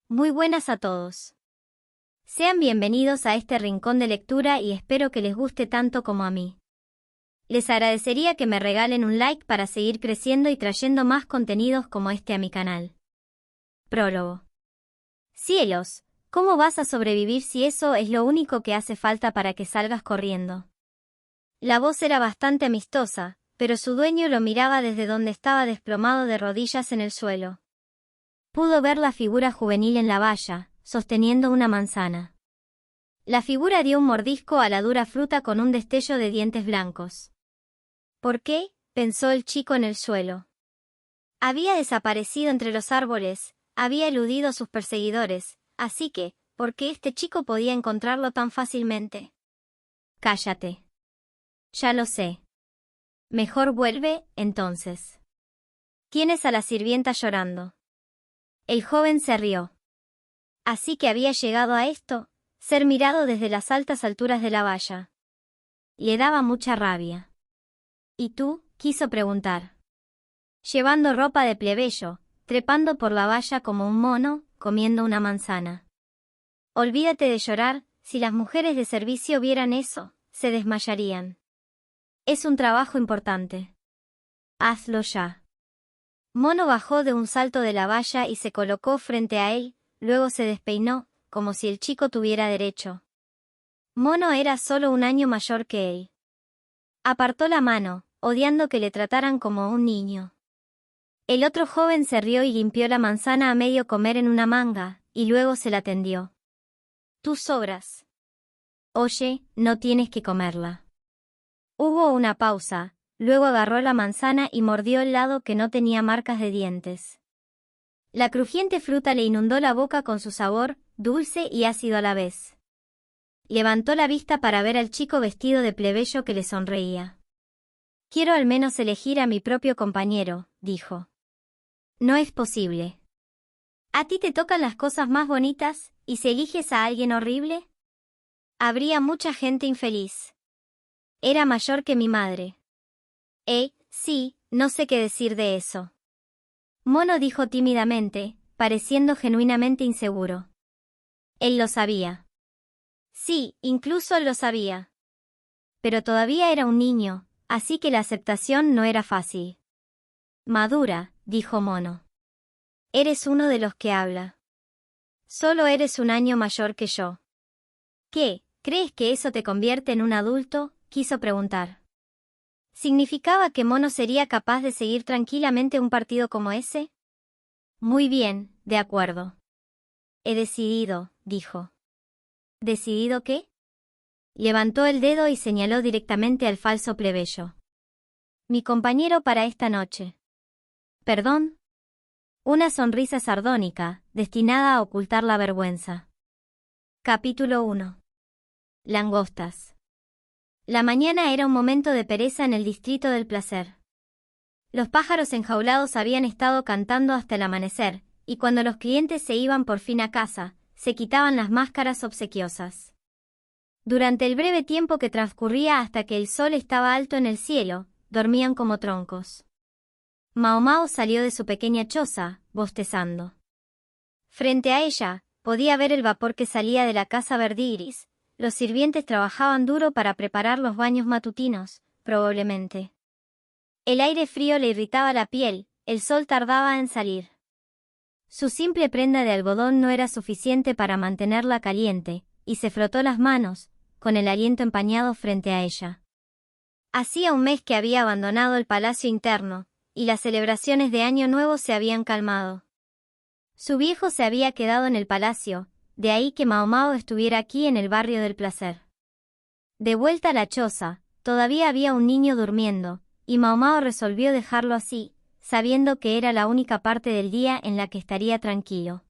Muy buenas a todos. Sean bienvenidos a este rincón de lectura y espero que les guste tanto como a mí. Les agradecería que me regalen un like para seguir creciendo y trayendo más contenidos como este a mi canal. Prólogo. Cielos, ¿cómo vas a sobrevivir si eso es lo único que hace falta para que salgas corriendo? La voz era bastante amistosa, pero su dueño lo miraba desde donde estaba desplomado de rodillas en el suelo. Pudo ver la figura juvenil en la valla, sosteniendo una manzana. La figura dio un mordisco a la dura fruta con un destello de dientes blancos. ¿Por qué?, pensó el chico en el suelo. Había desaparecido entre los árboles, había eludido a sus perseguidores, así que, ¿por qué este chico podía encontrarlo tan fácilmente? Cállate. Ya lo sé. Mejor vuelve, entonces. Tienes a la sirvienta llorando. El joven se rió. Así que había llegado a esto, ser mirado desde las altas alturas de la valla. Le daba mucha rabia. ¿Y tú?, quiso preguntar. Llevando ropa de plebeyo, trepando por la valla como un mono, comiendo una manzana. Olvídate de llorar, si las mujeres de servicio vieran eso, se desmayarían. Es un trabajo importante. Hazlo ya. Mono bajó de un salto de la valla y se colocó frente a él, luego se despeinó, como si el chico tuviera derecho. Mono era solo un año mayor que él. Apartó la mano, odiando que le trataran como un niño. El otro joven se rió y limpió la manzana a medio comer en una manga, y luego se la tendió. Tú sobras. Oye, no tienes que comerla. Hubo una pausa. Luego agarró la manzana y mordió el lado que no tenía marcas de dientes. La crujiente fruta le inundó la boca con su sabor, dulce y ácido a la vez. Levantó la vista para ver al chico vestido de plebeyo que le sonreía. Quiero al menos elegir a mi propio compañero, dijo. No es posible. ¿A ti te tocan las cosas más bonitas, y si eliges a alguien horrible? Habría mucha gente infeliz. Era mayor que mi madre. Sí, no sé qué decir de eso. Mono dijo tímidamente, pareciendo genuinamente inseguro. Él lo sabía. Sí, incluso lo sabía. Pero todavía era un niño, así que la aceptación no era fácil. Madura, dijo Mono. Eres uno de los que habla. Solo eres un año mayor que yo. ¿Qué? ¿Crees que eso te convierte en un adulto?, quiso preguntar. ¿Significaba que Mono sería capaz de seguir tranquilamente un partido como ese? Muy bien, de acuerdo. He decidido, dijo. ¿Decidido qué? Levantó el dedo y señaló directamente al falso plebeyo. Mi compañero para esta noche. ¿Perdón? Una sonrisa sardónica, destinada a ocultar la vergüenza. Capítulo 1. Langostas. La mañana era un momento de pereza en el distrito del placer. Los pájaros enjaulados habían estado cantando hasta el amanecer, y cuando los clientes se iban por fin a casa, se quitaban las máscaras obsequiosas. Durante el breve tiempo que transcurría hasta que el sol estaba alto en el cielo, dormían como troncos. Mao Mao salió de su pequeña choza, bostezando. Frente a ella, podía ver el vapor que salía de la casa verdigris. Los sirvientes trabajaban duro para preparar los baños matutinos, probablemente. El aire frío le irritaba la piel, el sol tardaba en salir. Su simple prenda de algodón no era suficiente para mantenerla caliente, y se frotó las manos, con el aliento empañado frente a ella. Hacía un mes que había abandonado el palacio interno, y las celebraciones de Año Nuevo se habían calmado. Su viejo se había quedado en el palacio, de ahí que Mao Mao estuviera aquí en el barrio del placer. De vuelta a la choza, todavía había un niño durmiendo, y Mao Mao resolvió dejarlo así, sabiendo que era la única parte del día en la que estaría tranquilo.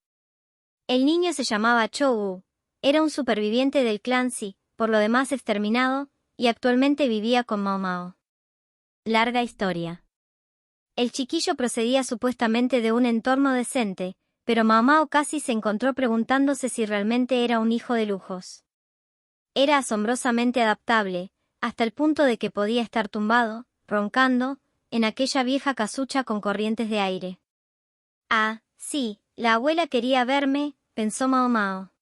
El niño se llamaba Chou, era un superviviente del clan Si, por lo demás exterminado, y actualmente vivía con Mao Mao. Larga historia. El chiquillo procedía supuestamente de un entorno decente, pero Mao Mao casi se encontró preguntándose si realmente era un hijo de lujos. Era asombrosamente adaptable, hasta el punto de que podía estar tumbado, roncando, en aquella vieja casucha con corrientes de aire. Ah, sí, la abuela quería verme, pensó Mao Mao.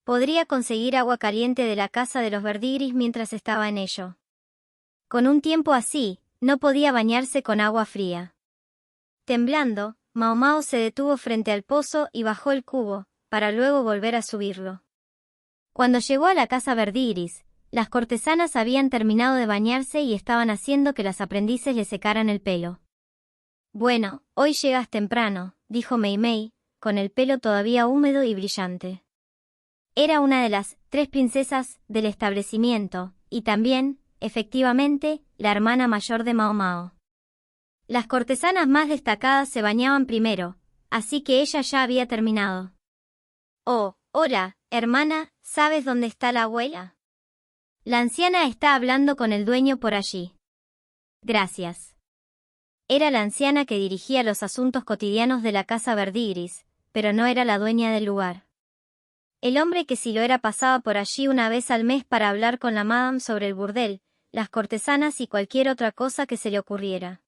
Podría conseguir agua caliente de la casa de los Verdigris mientras estaba en ello. Con un tiempo así, no podía bañarse con agua fría. Temblando, Mao Mao se detuvo frente al pozo y bajó el cubo, para luego volver a subirlo. Cuando llegó a la casa Verdigris, las cortesanas habían terminado de bañarse y estaban haciendo que las aprendices le secaran el pelo. «Bueno, hoy llegas temprano», dijo Mei Mei, con el pelo todavía húmedo y brillante. Era una de las 3 princesas del establecimiento, y también, efectivamente, la hermana mayor de Mao Mao. Las cortesanas más destacadas se bañaban primero, así que ella ya había terminado. «Oh, hola, hermana, ¿sabes dónde está la abuela? La anciana está hablando con el dueño por allí». «Gracias». Era la anciana que dirigía los asuntos cotidianos de la casa Verdigris, pero no era la dueña del lugar. El hombre que sí lo era pasaba por allí una vez al mes para hablar con la madame sobre el burdel, las cortesanas y cualquier otra cosa que se le ocurriera.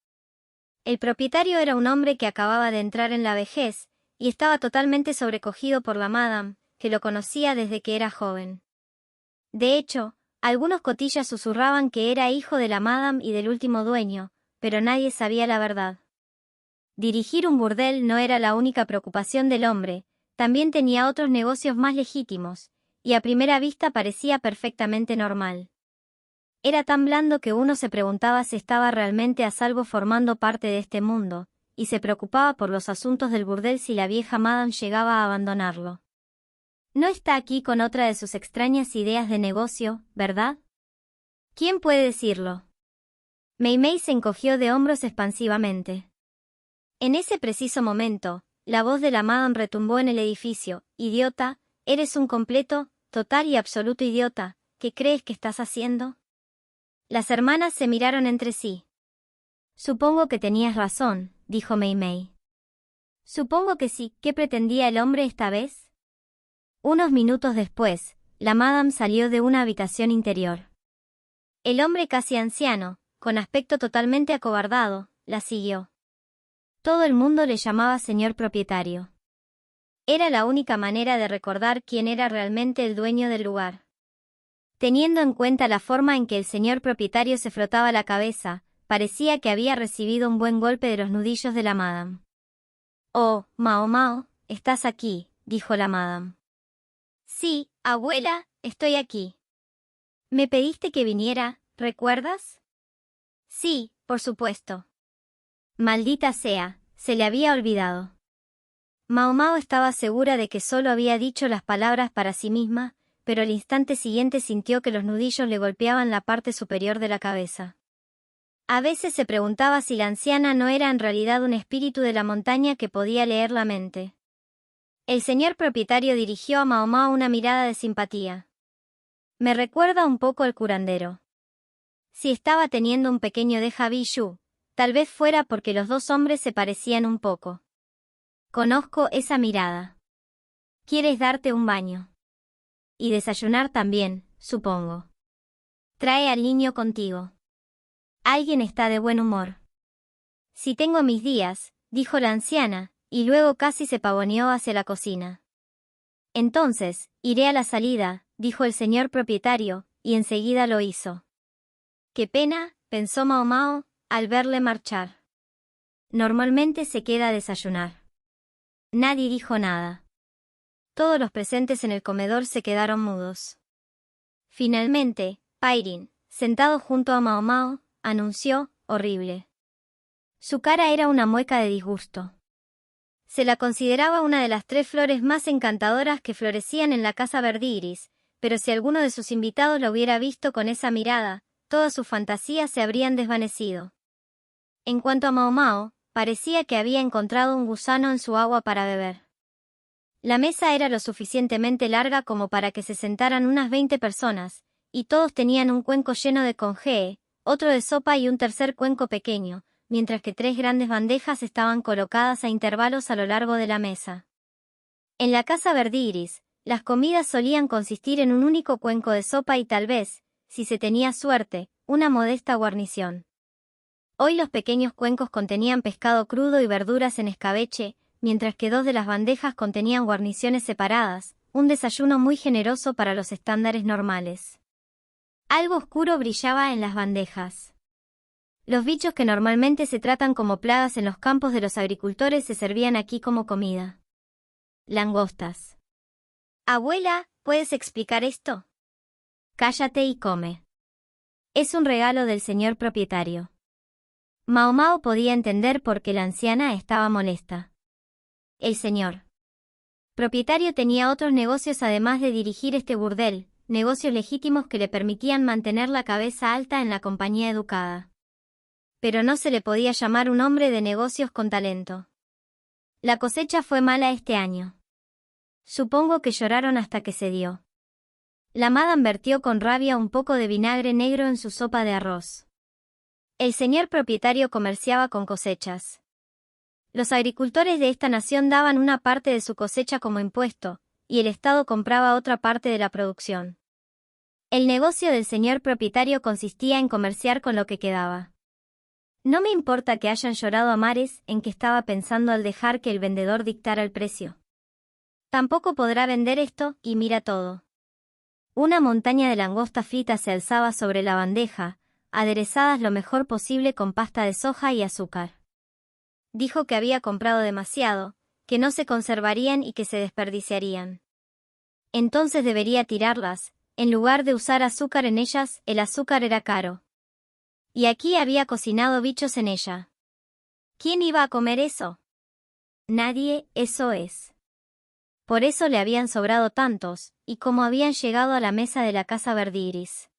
El propietario era un hombre que acababa de entrar en la vejez, y estaba totalmente sobrecogido por la madame, que lo conocía desde que era joven. De hecho, algunos cotillas susurraban que era hijo de la madame y del último dueño, pero nadie sabía la verdad. Dirigir un burdel no era la única preocupación del hombre, también tenía otros negocios más legítimos, y a primera vista parecía perfectamente normal. Era tan blando que uno se preguntaba si estaba realmente a salvo formando parte de este mundo, y se preocupaba por los asuntos del burdel si la vieja madame llegaba a abandonarlo. No está aquí con otra de sus extrañas ideas de negocio, ¿verdad? ¿Quién puede decirlo? Mei Mei se encogió de hombros expansivamente. En ese preciso momento, la voz de la madame retumbó en el edificio. «Idiota, eres un completo, total y absoluto idiota. ¿Qué crees que estás haciendo?» Las hermanas se miraron entre sí. «Supongo que tenías razón», dijo Mei Mei. «Supongo que sí. ¿Qué pretendía el hombre esta vez?» Unos minutos después, la madame salió de una habitación interior. El hombre casi anciano, con aspecto totalmente acobardado, la siguió. Todo el mundo le llamaba señor propietario. Era la única manera de recordar quién era realmente el dueño del lugar. Teniendo en cuenta la forma en que el señor propietario se frotaba la cabeza, parecía que había recibido un buen golpe de los nudillos de la madame. «Oh, Mao Mao, estás aquí», dijo la madame. «Sí, abuela, estoy aquí. Me pediste que viniera, ¿recuerdas?» «Sí, por supuesto». Maldita sea, se le había olvidado. Mao Mao estaba segura de que solo había dicho las palabras para sí misma, pero al instante siguiente sintió que los nudillos le golpeaban la parte superior de la cabeza. A veces se preguntaba si la anciana no era en realidad un espíritu de la montaña que podía leer la mente. El señor propietario dirigió a Mao Mao una mirada de simpatía. «Me recuerda un poco al curandero. Si estaba teniendo un pequeño déjà vu, tal vez fuera porque los dos hombres se parecían un poco. Conozco esa mirada. ¿Quieres darte un baño? Y desayunar también, supongo. Trae al niño contigo. Alguien está de buen humor». «Si tengo mis días», dijo la anciana, y luego casi se pavoneó hacia la cocina. «Entonces, iré a la salida», dijo el señor propietario, y enseguida lo hizo. «Qué pena», pensó Mao Mao, al verle marchar. «Normalmente se queda a desayunar». Nadie dijo nada. Todos los presentes en el comedor se quedaron mudos. Finalmente, Pairin, sentado junto a Mao Mao, anunció, horrible. Su cara era una mueca de disgusto. Se la consideraba una de las 3 flores más encantadoras que florecían en la casa Verdigris, pero si alguno de sus invitados la hubiera visto con esa mirada, todas sus fantasías se habrían desvanecido. En cuanto a Mao Mao, parecía que había encontrado un gusano en su agua para beber. La mesa era lo suficientemente larga como para que se sentaran unas 20 personas, y todos tenían un cuenco lleno de congee, otro de sopa y un tercer cuenco pequeño, mientras que 3 grandes bandejas estaban colocadas a intervalos a lo largo de la mesa. En la casa Verdigris, las comidas solían consistir en un único cuenco de sopa y tal vez, si se tenía suerte, una modesta guarnición. Hoy los pequeños cuencos contenían pescado crudo y verduras en escabeche, mientras que 2 de las bandejas contenían guarniciones separadas, un desayuno muy generoso para los estándares normales. Algo oscuro brillaba en las bandejas. Los bichos que normalmente se tratan como plagas en los campos de los agricultores se servían aquí como comida. Langostas. Abuela, ¿puedes explicar esto? Cállate y come. Es un regalo del señor propietario. Mao Mao podía entender por qué la anciana estaba molesta. El señor propietario tenía otros negocios además de dirigir este burdel, negocios legítimos que le permitían mantener la cabeza alta en la compañía educada. Pero no se le podía llamar un hombre de negocios con talento. La cosecha fue mala este año. Supongo que lloraron hasta que se dio. La madame vertió con rabia un poco de vinagre negro en su sopa de arroz. El señor propietario comerciaba con cosechas. Los agricultores de esta nación daban una parte de su cosecha como impuesto, y el Estado compraba otra parte de la producción. El negocio del señor propietario consistía en comerciar con lo que quedaba. No me importa que hayan llorado a mares, en que estaba pensando al dejar que el vendedor dictara el precio. Tampoco podrá vender esto, y mira todo. Una montaña de langostas fritas se alzaba sobre la bandeja, aderezadas lo mejor posible con pasta de soja y azúcar. Dijo que había comprado demasiado, que no se conservarían y que se desperdiciarían. Entonces debería tirarlas, en lugar de usar azúcar en ellas, el azúcar era caro. Y aquí había cocinado bichos en ella. ¿Quién iba a comer eso? Nadie, eso es. Por eso le habían sobrado tantos, y como habían llegado a la mesa de la casa Verdigris.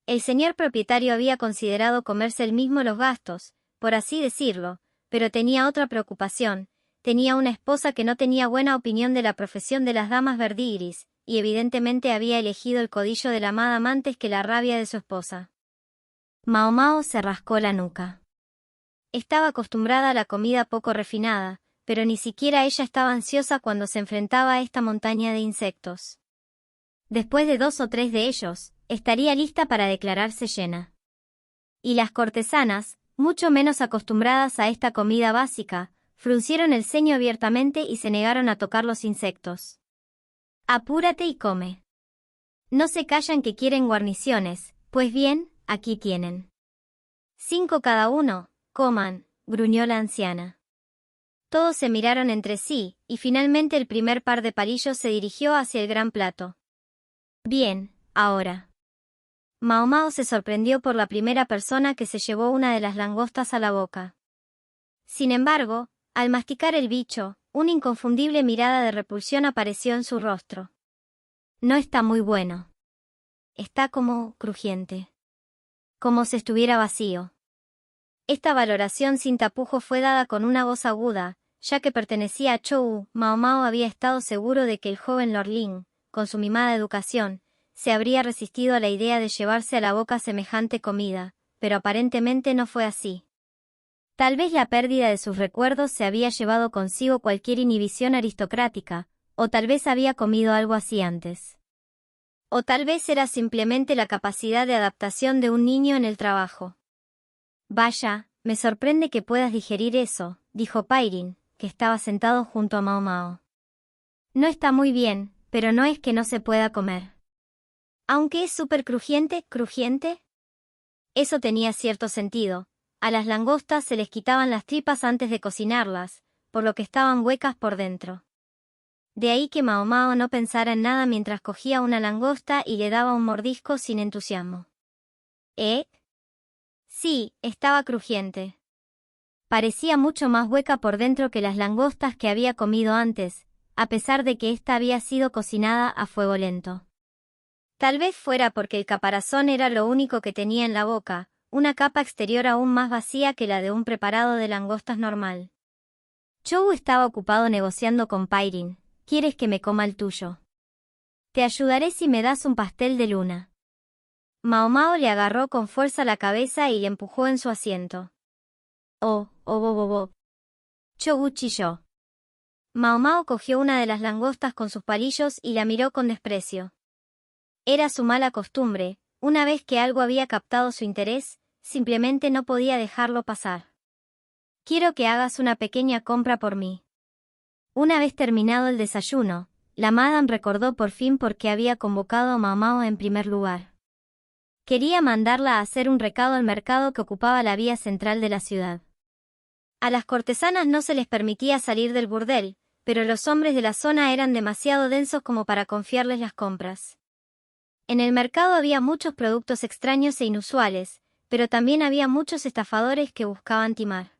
El señor propietario había considerado comerse él mismo los gastos, por así decirlo, pero tenía otra preocupación. Tenía una esposa que no tenía buena opinión de la profesión de las damas Verdigris, y evidentemente había elegido el codillo de la madame antes que la rabia de su esposa. Mao Mao se rascó la nuca. Estaba acostumbrada a la comida poco refinada, pero ni siquiera ella estaba ansiosa cuando se enfrentaba a esta montaña de insectos. Después de 2 o 3 de ellos, estaría lista para declararse llena. Y las cortesanas, mucho menos acostumbradas a esta comida básica, fruncieron el ceño abiertamente y se negaron a tocar los insectos. Apúrate y come. No se callan que quieren guarniciones, pues bien, aquí tienen. 5 cada uno, coman, gruñó la anciana. Todos se miraron entre sí, y finalmente el primer par de palillos se dirigió hacia el gran plato. Bien, ahora. Mao Mao se sorprendió por la primera persona que se llevó una de las langostas a la boca. Sin embargo, al masticar el bicho, una inconfundible mirada de repulsión apareció en su rostro. No está muy bueno. Está como crujiente. Como si estuviera vacío. Esta valoración sin tapujo fue dada con una voz aguda, ya que pertenecía a Chou. Mao Mao había estado seguro de que el joven Lord Lin, con su mimada educación, se habría resistido a la idea de llevarse a la boca semejante comida, pero aparentemente no fue así. Tal vez la pérdida de sus recuerdos se había llevado consigo cualquier inhibición aristocrática, o tal vez había comido algo así antes. O tal vez era simplemente la capacidad de adaptación de un niño en el trabajo. Vaya, me sorprende que puedas digerir eso, dijo Pairin, que estaba sentado junto a Mao Mao. No está muy bien, pero no es que no se pueda comer. Aunque es súper crujiente, ¿crujiente? Eso tenía cierto sentido. A las langostas se les quitaban las tripas antes de cocinarlas, por lo que estaban huecas por dentro. De ahí que Mao Mao no pensara en nada mientras cogía una langosta y le daba un mordisco sin entusiasmo. ¿Eh? Sí, estaba crujiente. Parecía mucho más hueca por dentro que las langostas que había comido antes, a pesar de que ésta había sido cocinada a fuego lento. Tal vez fuera porque el caparazón era lo único que tenía en la boca, una capa exterior aún más vacía que la de un preparado de langostas normal. Chou estaba ocupado negociando con Pairin. ¿Quieres que me coma el tuyo? Te ayudaré si me das un pastel de luna. Mao Mao le agarró con fuerza la cabeza y le empujó en su asiento. Oh, oh, oh, oh, oh. Chou chilló. Mao Mao cogió una de las langostas con sus palillos y la miró con desprecio. Era su mala costumbre, una vez que algo había captado su interés, simplemente no podía dejarlo pasar. Quiero que hagas una pequeña compra por mí. Una vez terminado el desayuno, la madame recordó por fin por qué había convocado a Mao Mao en primer lugar. Quería mandarla a hacer un recado al mercado que ocupaba la vía central de la ciudad. A las cortesanas no se les permitía salir del burdel, pero los hombres de la zona eran demasiado densos como para confiarles las compras. En el mercado había muchos productos extraños e inusuales, pero también había muchos estafadores que buscaban timar.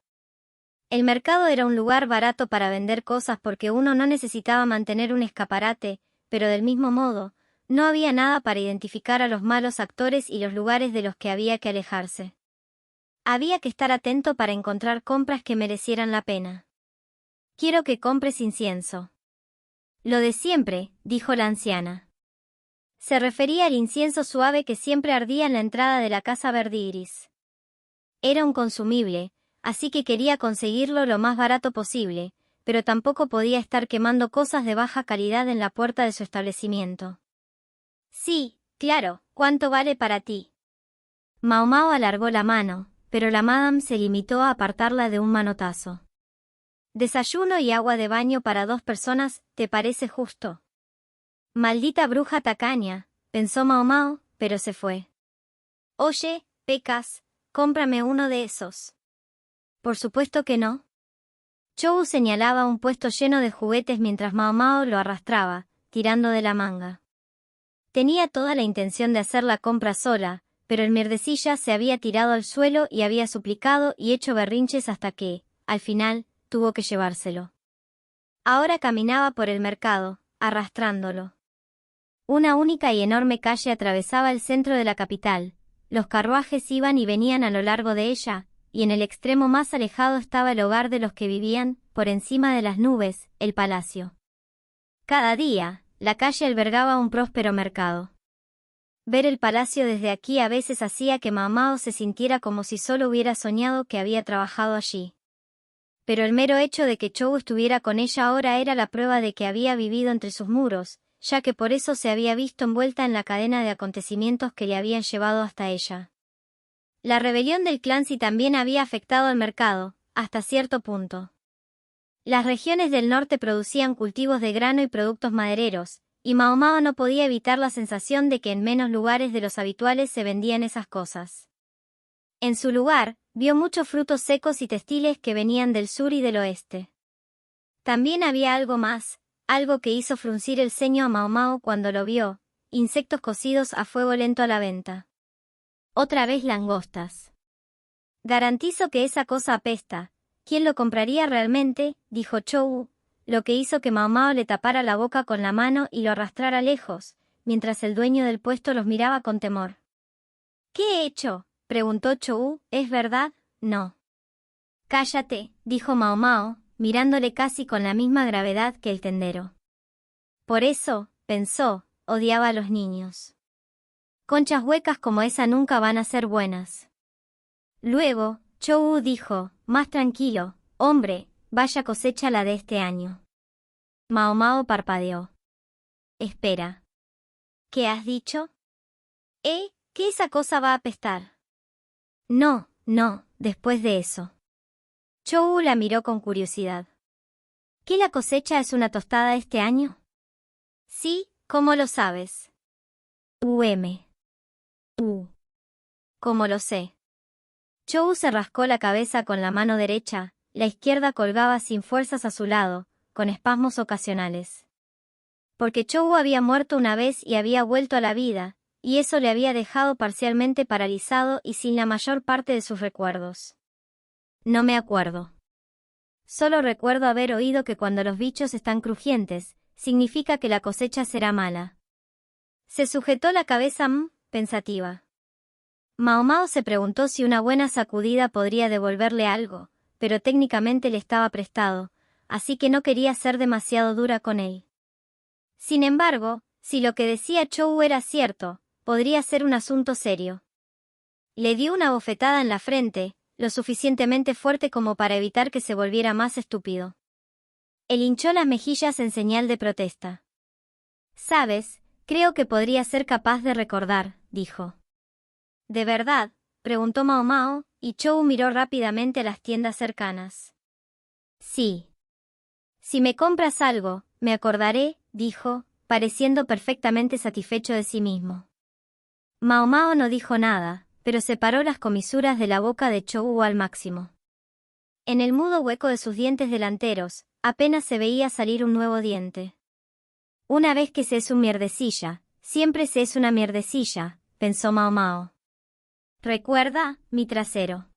El mercado era un lugar barato para vender cosas porque uno no necesitaba mantener un escaparate, pero del mismo modo, no había nada para identificar a los malos actores y los lugares de los que había que alejarse. Había que estar atento para encontrar compras que merecieran la pena. Quiero que compres incienso. Lo de siempre, dijo la anciana. Se refería al incienso suave que siempre ardía en la entrada de la casa Verdigris. Era un consumible, así que quería conseguirlo lo más barato posible, pero tampoco podía estar quemando cosas de baja calidad en la puerta de su establecimiento. Sí, claro, ¿cuánto vale para ti? Mao Mao alargó la mano, pero la madame se limitó a apartarla de un manotazo. Desayuno y agua de baño para 2 personas, ¿te parece justo? Maldita bruja tacaña, pensó Mao Mao, pero se fue. Oye, Pecas, cómprame uno de esos. Por supuesto que no. Chou señalaba un puesto lleno de juguetes mientras Mao Mao lo arrastraba, tirando de la manga. Tenía toda la intención de hacer la compra sola, pero el mierdecilla se había tirado al suelo y había suplicado y hecho berrinches hasta que, al final, tuvo que llevárselo. Ahora caminaba por el mercado, arrastrándolo. Una única y enorme calle atravesaba el centro de la capital, los carruajes iban y venían a lo largo de ella, y en el extremo más alejado estaba el hogar de los que vivían, por encima de las nubes, el palacio. Cada día, la calle albergaba un próspero mercado. Ver el palacio desde aquí a veces hacía que Mao Mao se sintiera como si solo hubiera soñado que había trabajado allí. Pero el mero hecho de que Chou estuviera con ella ahora era la prueba de que había vivido entre sus muros, ya que por eso se había visto envuelta en la cadena de acontecimientos que le habían llevado hasta ella. La rebelión del Clancy también había afectado al mercado, hasta cierto punto. Las regiones del norte producían cultivos de grano y productos madereros, y Mao Mao no podía evitar la sensación de que en menos lugares de los habituales se vendían esas cosas. En su lugar, vio muchos frutos secos y textiles que venían del sur y del oeste. También había algo más, algo que hizo fruncir el ceño a Mao Mao cuando lo vio, insectos cocidos a fuego lento a la venta. Otra vez langostas. Garantizo que esa cosa apesta. ¿Quién lo compraría realmente?, dijo Chou, lo que hizo que Mao Mao le tapara la boca con la mano y lo arrastrara lejos, mientras el dueño del puesto los miraba con temor. ¿Qué he hecho?, preguntó Chou, ¿es verdad? No. Cállate, dijo Mao Mao, mirándole casi con la misma gravedad que el tendero. Por eso, pensó, odiaba a los niños. Conchas huecas como esa nunca van a ser buenas. Luego, Chou dijo, más tranquilo, hombre, vaya cosecha la de este año. Mao Mao parpadeó. Espera. ¿Qué has dicho? ¿Que esa cosa va a apestar? No, después de eso. Chou la miró con curiosidad. ¿Que la cosecha es una tostada este año? Sí, ¿cómo lo sabes? ¿Cómo lo sé? Chou se rascó la cabeza con la mano derecha, la izquierda colgaba sin fuerzas a su lado, con espasmos ocasionales. Porque Chou había muerto una vez y había vuelto a la vida, y eso le había dejado parcialmente paralizado y sin la mayor parte de sus recuerdos. No me acuerdo. Solo recuerdo haber oído que cuando los bichos están crujientes, significa que la cosecha será mala. Se sujetó la cabeza pensativa. Mao Mao se preguntó si una buena sacudida podría devolverle algo, pero técnicamente le estaba prestado, así que no quería ser demasiado dura con él. Sin embargo, si lo que decía Chou era cierto, podría ser un asunto serio. Le dio una bofetada en la frente, lo suficientemente fuerte como para evitar que se volviera más estúpido. Él hinchó las mejillas en señal de protesta. «Sabes, creo que podría ser capaz de recordar», dijo. «¿De verdad?», preguntó Mao Mao, y Chou miró rápidamente a las tiendas cercanas. «Sí. Si me compras algo, me acordaré, dijo, pareciendo perfectamente satisfecho de sí mismo. Mao Mao no dijo nada, pero separó las comisuras de la boca de Chou al máximo. En el mudo hueco de sus dientes delanteros, apenas se veía salir un nuevo diente. Una vez que se es un mierdecilla, siempre se es una mierdecilla, pensó Mao Mao. Recuerda, mi trasero.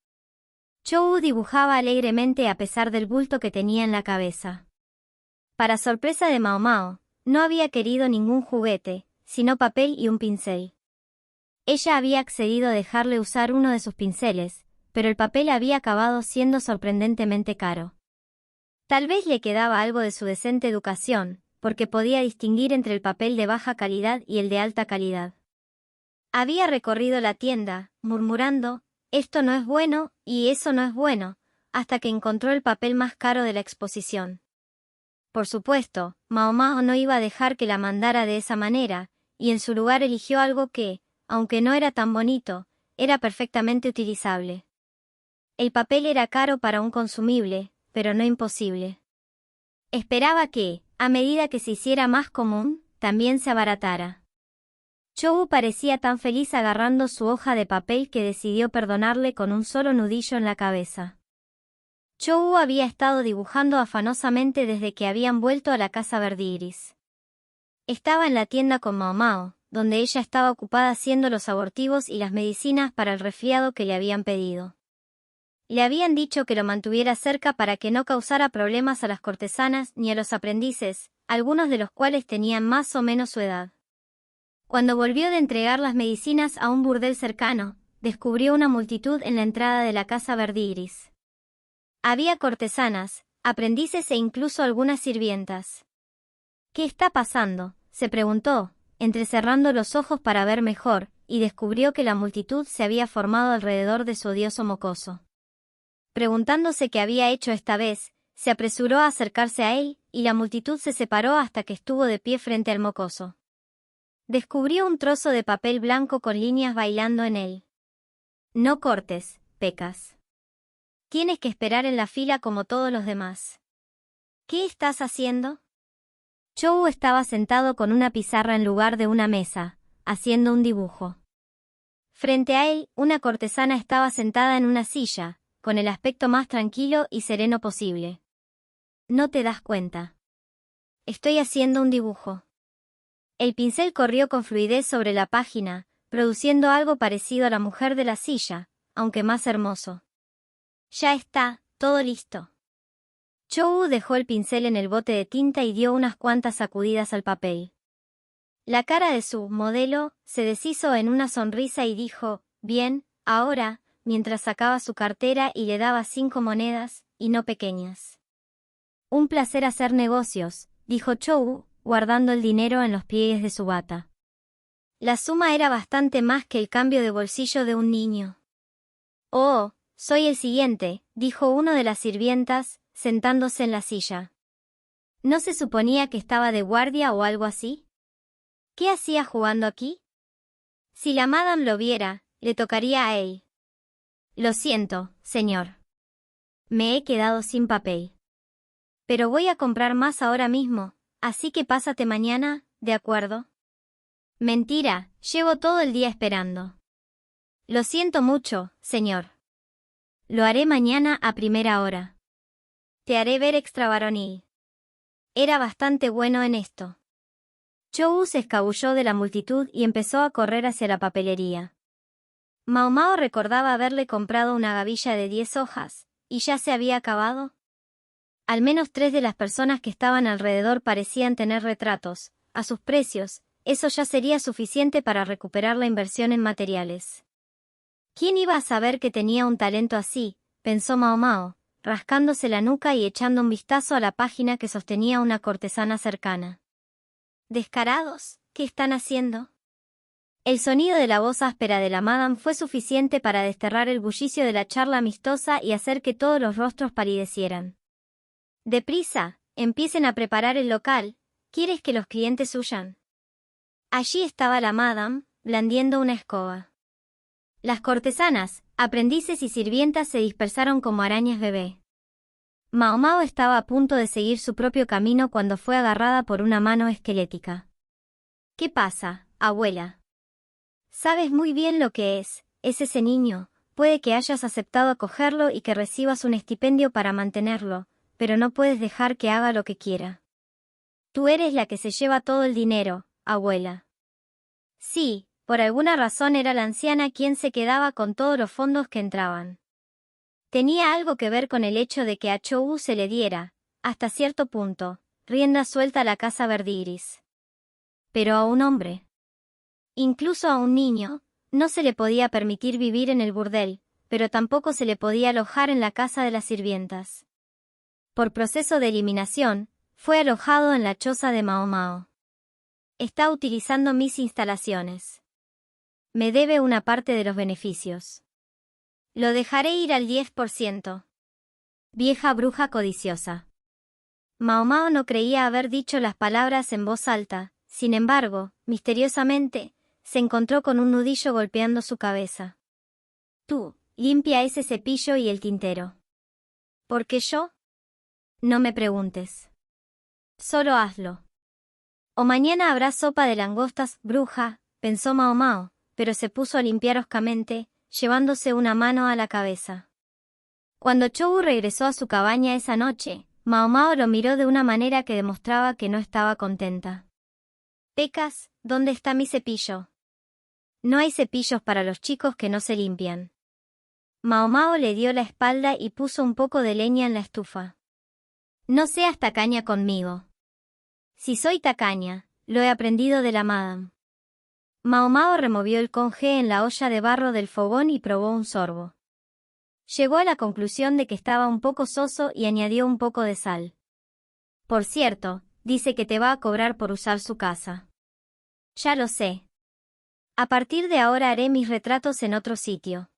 Chou dibujaba alegremente a pesar del bulto que tenía en la cabeza. Para sorpresa de Mao Mao, no había querido ningún juguete, sino papel y un pincel. Ella había accedido a dejarle usar uno de sus pinceles, pero el papel había acabado siendo sorprendentemente caro. Tal vez le quedaba algo de su decente educación, porque podía distinguir entre el papel de baja calidad y el de alta calidad. Había recorrido la tienda, murmurando, esto no es bueno, y eso no es bueno, hasta que encontró el papel más caro de la exposición. Por supuesto, Mao Mao no iba a dejar que la mandara de esa manera, y en su lugar eligió algo que, aunque no era tan bonito, era perfectamente utilizable. El papel era caro para un consumible, pero no imposible. Esperaba que, a medida que se hiciera más común, también se abaratara. Chou parecía tan feliz agarrando su hoja de papel que decidió perdonarle con un solo nudillo en la cabeza. Chou había estado dibujando afanosamente desde que habían vuelto a la casa Verdiris. Estaba en la tienda con Mao Mao, donde ella estaba ocupada haciendo los abortivos y las medicinas para el resfriado que le habían pedido. Le habían dicho que lo mantuviera cerca para que no causara problemas a las cortesanas ni a los aprendices, algunos de los cuales tenían más o menos su edad. Cuando volvió de entregar las medicinas a un burdel cercano, descubrió una multitud en la entrada de la casa Verdiris. Había cortesanas, aprendices e incluso algunas sirvientas. ¿Qué está pasando?, se preguntó, entrecerrando los ojos para ver mejor, y descubrió que la multitud se había formado alrededor de su odioso mocoso. Preguntándose qué había hecho esta vez, se apresuró a acercarse a él, y la multitud se separó hasta que estuvo de pie frente al mocoso. Descubrió un trozo de papel blanco con líneas bailando en él. No cortes, Pecas. Tienes que esperar en la fila como todos los demás. ¿Qué estás haciendo? Chou estaba sentado con una pizarra en lugar de una mesa, haciendo un dibujo. Frente a él, una cortesana estaba sentada en una silla, con el aspecto más tranquilo y sereno posible. ¿No te das cuenta? Estoy haciendo un dibujo. El pincel corrió con fluidez sobre la página, produciendo algo parecido a la mujer de la silla, aunque más hermoso. Ya está, todo listo. Chou dejó el pincel en el bote de tinta y dio unas cuantas sacudidas al papel. La cara de su modelo se deshizo en una sonrisa y dijo, bien, ahora, mientras sacaba su cartera y le daba 5 monedas, y no pequeñas. Un placer hacer negocios, dijo Chou, guardando el dinero en los pliegues de su bata. La suma era bastante más que el cambio de bolsillo de un niño. Oh, soy el siguiente, dijo uno de las sirvientas, sentándose en la silla. ¿No se suponía que estaba de guardia o algo así? ¿Qué hacía jugando aquí? Si la madame lo viera, le tocaría a él. Lo siento, señor. Me he quedado sin papel. Pero voy a comprar más ahora mismo, así que pásate mañana, ¿de acuerdo? Mentira, llevo todo el día esperando. Lo siento mucho, señor. Lo haré mañana a primera hora. Te haré ver extravaronil. Era bastante bueno en esto. Chou se escabulló de la multitud y empezó a correr hacia la papelería. Mao Mao recordaba haberle comprado una gavilla de 10 hojas, ¿y ya se había acabado? Al menos 3 de las personas que estaban alrededor parecían tener retratos, a sus precios, eso ya sería suficiente para recuperar la inversión en materiales. ¿Quién iba a saber que tenía un talento así?, pensó Mao Mao, rascándose la nuca y echando un vistazo a la página que sostenía una cortesana cercana. ¿Descarados? ¿Qué están haciendo? El sonido de la voz áspera de la madame fue suficiente para desterrar el bullicio de la charla amistosa y hacer que todos los rostros palidecieran. Deprisa, empiecen a preparar el local, ¿quieres que los clientes huyan? Allí estaba la madame, blandiendo una escoba. Las cortesanas, aprendices y sirvientas se dispersaron como arañas bebé. Mao Mao estaba a punto de seguir su propio camino cuando fue agarrada por una mano esquelética. ¿Qué pasa, abuela? Sabes muy bien lo que es ese niño. Puede que hayas aceptado acogerlo y que recibas un estipendio para mantenerlo, pero no puedes dejar que haga lo que quiera. Tú eres la que se lleva todo el dinero, abuela. Sí, por alguna razón era la anciana quien se quedaba con todos los fondos que entraban. Tenía algo que ver con el hecho de que a Chou se le diera, hasta cierto punto, rienda suelta a la casa Verdigris. Pero a un hombre, incluso a un niño, no se le podía permitir vivir en el burdel, pero tampoco se le podía alojar en la casa de las sirvientas. Por proceso de eliminación, fue alojado en la choza de Mao Mao. Está utilizando mis instalaciones. Me debe una parte de los beneficios. Lo dejaré ir al 10%. Vieja bruja codiciosa. Mao Mao no creía haber dicho las palabras en voz alta, sin embargo, misteriosamente, se encontró con un nudillo golpeando su cabeza. Tú, limpia ese cepillo y el tintero. ¿Por qué yo? No me preguntes. Solo hazlo. O mañana habrá sopa de langostas, bruja, pensó Mao Mao, pero se puso a limpiar hoscamente, llevándose una mano a la cabeza. Cuando Chou regresó a su cabaña esa noche, Mao Mao lo miró de una manera que demostraba que no estaba contenta. Pecas, ¿dónde está mi cepillo? No hay cepillos para los chicos que no se limpian. Mao Mao le dio la espalda y puso un poco de leña en la estufa. No seas tacaña conmigo. Si soy tacaña, lo he aprendido de la madame. Mao Mao removió el congé en la olla de barro del fogón y probó un sorbo. Llegó a la conclusión de que estaba un poco soso y añadió un poco de sal. Por cierto, dice que te va a cobrar por usar su casa. Ya lo sé. A partir de ahora haré mis retratos en otro sitio.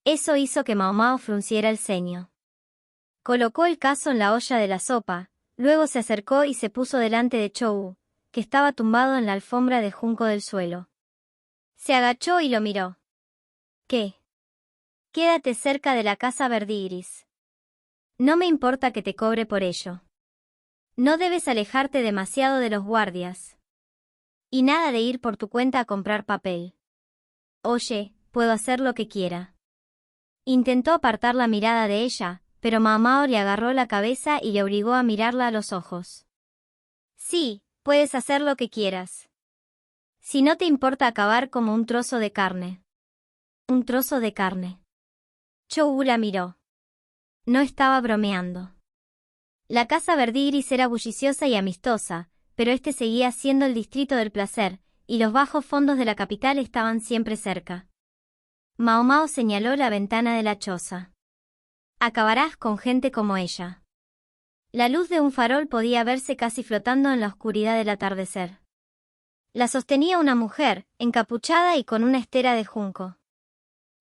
Eso hizo que Mao Mao frunciera el ceño. Colocó el cazo en la olla de la sopa, luego se acercó y se puso delante de Chou, que estaba tumbado en la alfombra de junco del suelo. Se agachó y lo miró. ¿Qué? Quédate cerca de la casa Verdigris. No me importa que te cobre por ello. No debes alejarte demasiado de los guardias. Y nada de ir por tu cuenta a comprar papel. Oye, puedo hacer lo que quiera. Intentó apartar la mirada de ella, pero Mao Mao le agarró la cabeza y le obligó a mirarla a los ojos. Sí, puedes hacer lo que quieras. Si no te importa acabar como un trozo de carne. Un trozo de carne. Chou la miró. No estaba bromeando. La casa Verdigris era bulliciosa y amistosa, pero este seguía siendo el distrito del placer, y los bajos fondos de la capital estaban siempre cerca. Mao Mao señaló la ventana de la choza. Acabarás con gente como ella. La luz de un farol podía verse casi flotando en la oscuridad del atardecer. La sostenía una mujer, encapuchada y con una estera de junco.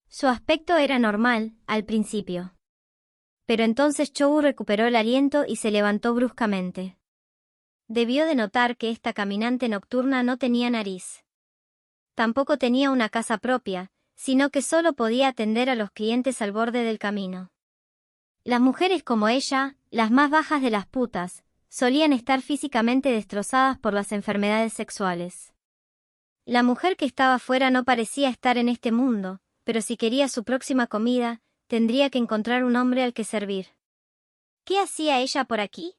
Su aspecto era normal, al principio. Pero entonces Chou recuperó el aliento y se levantó bruscamente. Debió de notar que esta caminante nocturna no tenía nariz. Tampoco tenía una casa propia, sino que solo podía atender a los clientes al borde del camino. Las mujeres como ella, las más bajas de las putas, solían estar físicamente destrozadas por las enfermedades sexuales. La mujer que estaba fuera no parecía estar en este mundo, pero si quería su próxima comida, tendría que encontrar un hombre al que servir. ¿Qué hacía ella por aquí?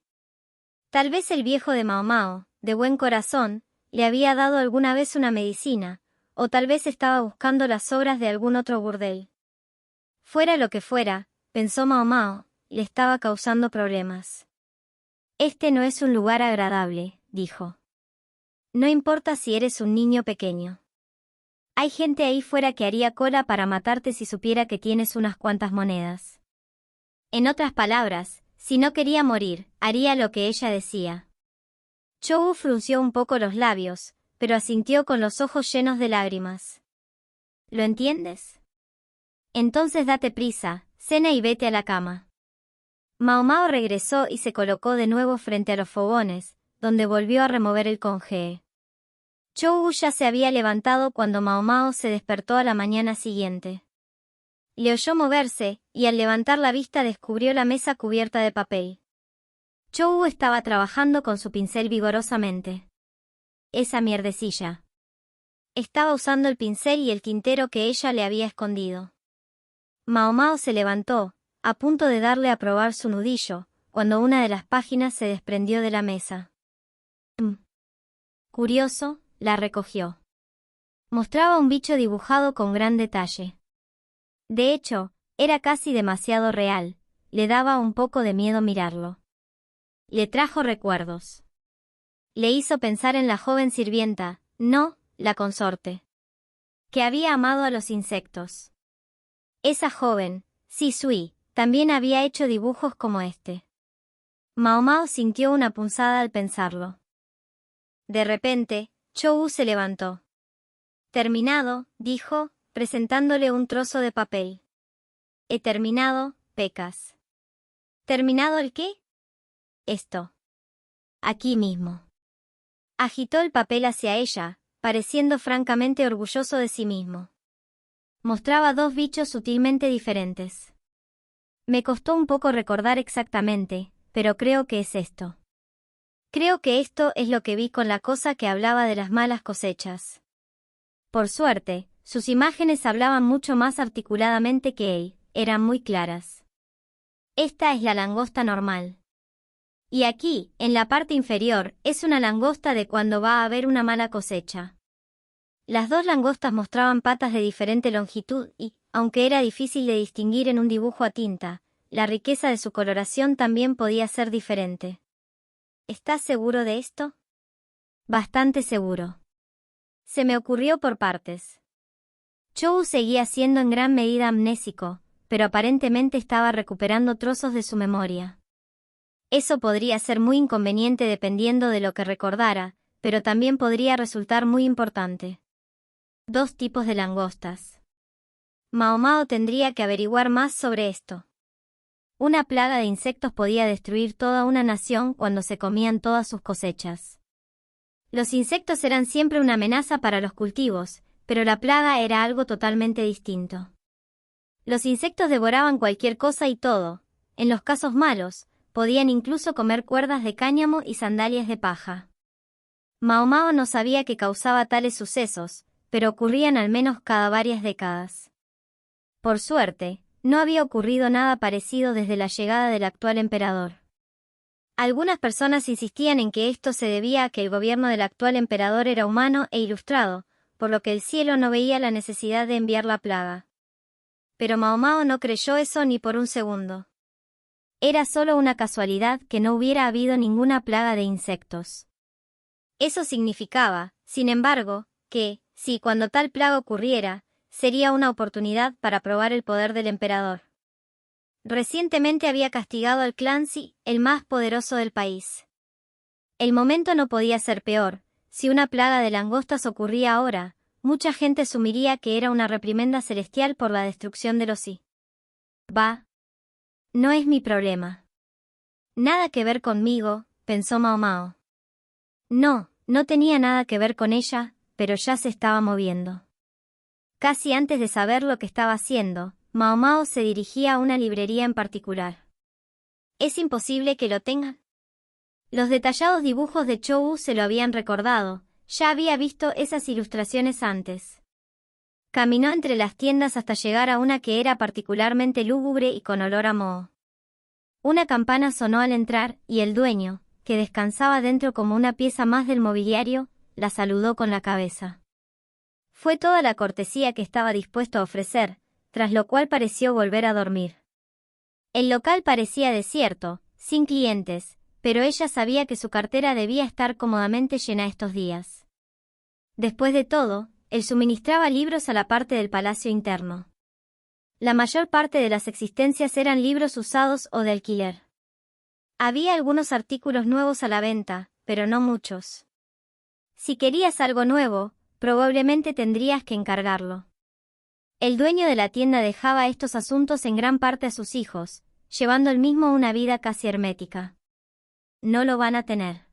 Tal vez el viejo de Mao Mao, de buen corazón, le había dado alguna vez una medicina, o tal vez estaba buscando las sobras de algún otro burdel. Fuera lo que fuera, pensó Mao Mao, le estaba causando problemas. Este no es un lugar agradable, dijo. No importa si eres un niño pequeño. Hay gente ahí fuera que haría cola para matarte si supiera que tienes unas cuantas monedas. En otras palabras, si no quería morir, haría lo que ella decía. Chou frunció un poco los labios, pero asintió con los ojos llenos de lágrimas. ¿Lo entiendes? Entonces date prisa, cena y vete a la cama. Mao Mao regresó y se colocó de nuevo frente a los fogones, donde volvió a remover el congé. Chou ya se había levantado cuando Mao Mao se despertó a la mañana siguiente. Le oyó moverse, y al levantar la vista descubrió la mesa cubierta de papel. Chou estaba trabajando con su pincel vigorosamente. Esa mierdecilla. Estaba usando el pincel y el tintero que ella le había escondido. Mao Mao se levantó, a punto de darle a probar su nudillo, cuando una de las páginas se desprendió de la mesa. Curioso, la recogió. Mostraba un bicho dibujado con gran detalle. De hecho, era casi demasiado real, le daba un poco de miedo mirarlo. Le trajo recuerdos. Le hizo pensar en la joven sirvienta, no, la consorte, que había amado a los insectos. Esa joven, Sisui, también había hecho dibujos como este. Mao Mao sintió una punzada al pensarlo. De repente, Chou se levantó. Terminado, dijo, presentándole un trozo de papel. He terminado, Pecas. ¿Terminado el qué? Esto. Aquí mismo. Agitó el papel hacia ella, pareciendo francamente orgulloso de sí mismo. Mostraba dos bichos sutilmente diferentes. Me costó un poco recordar exactamente, pero creo que es esto. Creo que esto es lo que vi con la cosa que hablaba de las malas cosechas. Por suerte, sus imágenes hablaban mucho más articuladamente que él, eran muy claras. Esta es la langosta normal. Y aquí, en la parte inferior, es una langosta de cuando va a haber una mala cosecha. Las dos langostas mostraban patas de diferente longitud y, aunque era difícil de distinguir en un dibujo a tinta, la riqueza de su coloración también podía ser diferente. ¿Estás seguro de esto? Bastante seguro. Se me ocurrió por partes. Chou seguía siendo en gran medida amnésico, pero aparentemente estaba recuperando trozos de su memoria. Eso podría ser muy inconveniente dependiendo de lo que recordara, pero también podría resultar muy importante. Dos tipos de langostas. Mao Mao tendría que averiguar más sobre esto. Una plaga de insectos podía destruir toda una nación cuando se comían todas sus cosechas. Los insectos eran siempre una amenaza para los cultivos, pero la plaga era algo totalmente distinto. Los insectos devoraban cualquier cosa y todo. En los casos malos, podían incluso comer cuerdas de cáñamo y sandalias de paja. Mao Mao no sabía qué causaba tales sucesos, pero ocurrían al menos cada varias décadas. Por suerte, no había ocurrido nada parecido desde la llegada del actual emperador. Algunas personas insistían en que esto se debía a que el gobierno del actual emperador era humano e ilustrado, por lo que el cielo no veía la necesidad de enviar la plaga. Pero Mao Mao no creyó eso ni por un segundo. Era solo una casualidad que no hubiera habido ninguna plaga de insectos. Eso significaba, sin embargo, que, si cuando tal plaga ocurriera, sería una oportunidad para probar el poder del emperador. Recientemente había castigado al clan Xi, el más poderoso del país. El momento no podía ser peor. Si una plaga de langostas ocurría ahora, mucha gente asumiría que era una reprimenda celestial por la destrucción de los Xi. Bah. No es mi problema. Nada que ver conmigo, pensó Mao Mao. No, no tenía nada que ver con ella, pero ya se estaba moviendo. Casi antes de saber lo que estaba haciendo, Mao Mao se dirigía a una librería en particular. ¿Es imposible que lo tenga? Los detallados dibujos de Chou se lo habían recordado, ya había visto esas ilustraciones antes. Caminó entre las tiendas hasta llegar a una que era particularmente lúgubre y con olor a moho. Una campana sonó al entrar, y el dueño, que descansaba dentro como una pieza más del mobiliario, la saludó con la cabeza. Fue toda la cortesía que estaba dispuesto a ofrecer, tras lo cual pareció volver a dormir. El local parecía desierto, sin clientes, pero ella sabía que su cartera debía estar cómodamente llena estos días. Después de todo, él suministraba libros a la parte del palacio interno. La mayor parte de las existencias eran libros usados o de alquiler. Había algunos artículos nuevos a la venta, pero no muchos. Si querías algo nuevo, probablemente tendrías que encargarlo. El dueño de la tienda dejaba estos asuntos en gran parte a sus hijos, llevando él mismo una vida casi hermética. No lo van a tener.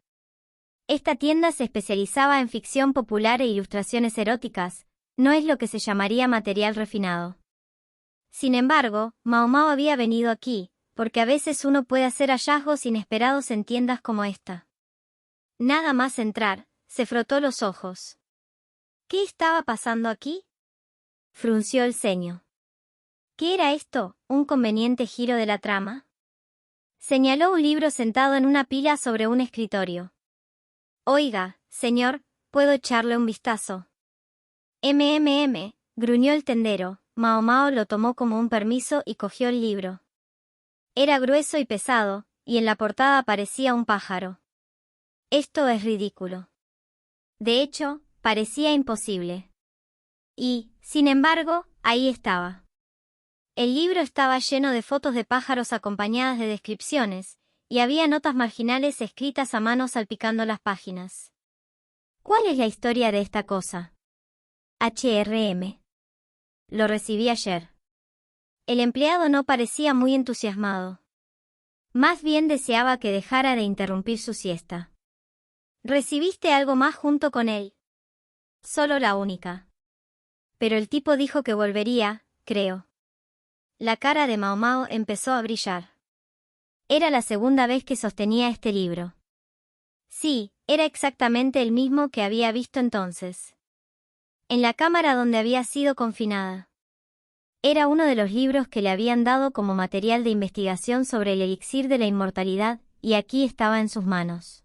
Esta tienda se especializaba en ficción popular e ilustraciones eróticas, no es lo que se llamaría material refinado. Sin embargo, Mao Mao había venido aquí, porque a veces uno puede hacer hallazgos inesperados en tiendas como esta. Nada más entrar, se frotó los ojos. ¿Qué estaba pasando aquí? Frunció el ceño. ¿Qué era esto? ¿Un conveniente giro de la trama? Señaló un libro sentado en una pila sobre un escritorio. Oiga, señor, ¿puedo echarle un vistazo? Gruñó el tendero. Mao Mao lo tomó como un permiso y cogió el libro. Era grueso y pesado, y en la portada aparecía un pájaro. Esto es ridículo. De hecho, parecía imposible. Y, sin embargo, ahí estaba. El libro estaba lleno de fotos de pájaros acompañadas de descripciones, y había notas marginales escritas a mano salpicando las páginas. ¿Cuál es la historia de esta cosa? HRM. Lo recibí ayer. El empleado no parecía muy entusiasmado. Más bien deseaba que dejara de interrumpir su siesta. ¿Recibiste algo más junto con él? Solo la única. Pero el tipo dijo que volvería, creo. La cara de Mao Mao empezó a brillar. Era la segunda vez que sostenía este libro. Sí, era exactamente el mismo que había visto entonces. En la cámara donde había sido confinada. Era uno de los libros que le habían dado como material de investigación sobre el elixir de la inmortalidad, y aquí estaba en sus manos.